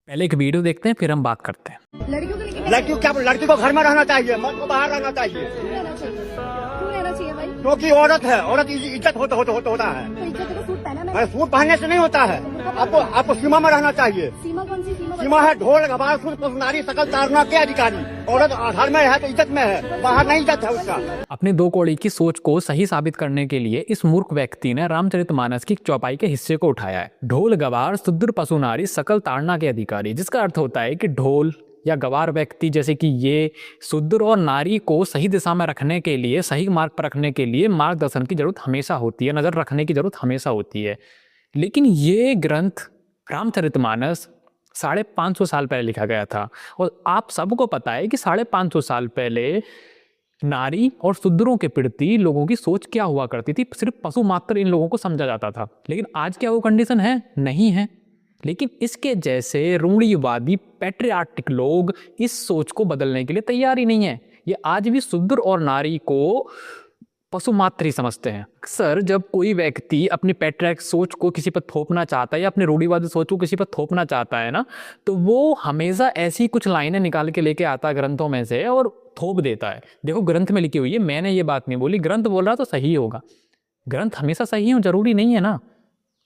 पहले एक वीडियो देखते हैं फिर हम बात करते हैं। लड़की को घर में रहना चाहिए, मर्द को बाहर रहना चाहिए। क्यों रहना चाहिए भाई? क्योंकि औरत है, औरत इज्जत होता है। तो इज्जत को सूट पहना मैंने। सूट पहनने से नहीं होता है, आपको सीमा में रहना चाहिए। सीमा कौन सी सीमा? सीमा है ढोल गवार सुर नारी सकल तारना के अधिकारी। औरत घर में है तो इज्जत में है, बाहर नहीं इज्जत है उसका। अपनी दो कौड़ी की सोच को सही साबित करने के लिए इस मूर्ख व्यक्ति ने रामचरितमानस की चौपाई के हिस्से को उठाया है। ढोल गवार शुद्र पशु नारी सकल ताड़ना के अधिकारी, जिसका अर्थ होता है कि ढोल या गवार व्यक्ति जैसे कि ये शूद्र और नारी को सही दिशा में रखने के लिए, सही मार्ग पर रखने के लिए मार्गदर्शन की जरूरत हमेशा होती है, नजर रखने की जरूरत हमेशा होती है। लेकिन ये ग्रंथ रामचरितमानस 550 साल पहले लिखा गया था और आप सबको पता है कि 550 साल पहले नारी और शूद्रों के प्रति लोगों की सोच क्या हुआ करती थी। सिर्फ पशु मात्र इन लोगों को समझा जाता था। लेकिन आज क्या वो कंडीशन है? नहीं है। लेकिन इसके जैसे रूढ़िवादी पैट्रियार्टिक लोग इस सोच को बदलने के लिए तैयार ही नहीं है। ये आज भी शूद्र और नारी को पशु मात्र ही समझते हैं। अक्सर जब कोई व्यक्ति अपनी पैट्रियार्क सोच को किसी पर थोपना चाहता है या अपनी रूढ़िवादी सोच को किसी पर थोपना चाहता है ना, तो वो हमेशा ऐसी कुछ लाइनें निकाल के लेके आता है ग्रंथों में से और थोप देता है। देखो ग्रंथ में लिखी हुई है, मैंने ये बात नहीं बोली, ग्रंथ बोल रहा तो सही होगा। ग्रंथ हमेशा सही हो जरूरी नहीं है ना।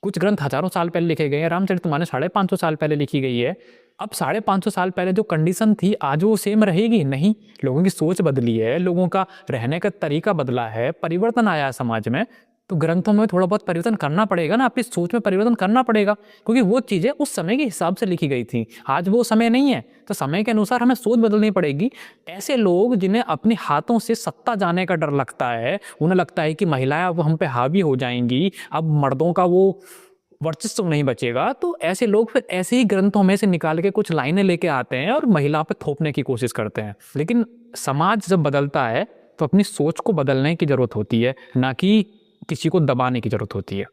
कुछ ग्रंथ हजारों साल पहले लिखे गए हैं, रामचरितमानस 550 साल पहले लिखी गई है। अब 550 साल पहले जो कंडीशन थी आज वो सेम रहेगी? नहीं, लोगों की सोच बदली है, लोगों का रहने का तरीका बदला है, परिवर्तन आया है समाज में। तो ग्रंथों में थोड़ा बहुत परिवर्तन करना पड़ेगा ना, अपनी सोच में परिवर्तन करना पड़ेगा, क्योंकि वो चीज़ें उस समय के हिसाब से लिखी गई थी। आज वो समय नहीं है, तो समय के अनुसार हमें सोच बदलनी पड़ेगी। ऐसे लोग जिन्हें अपने हाथों से सत्ता जाने का डर लगता है, उन्हें लगता है कि महिलाएं अब हम पे हावी हो जाएंगी, अब मर्दों का वो वर्चस्व नहीं बचेगा, तो ऐसे लोग फिर ऐसे ही ग्रंथों में से निकाल के कुछ लाइनें लेके आते हैं और महिला पे थोपने की कोशिश करते हैं। लेकिन समाज जब बदलता है तो अपनी सोच को बदलने की जरूरत होती है, ना कि किसी को दबाने की जरूरत होती है।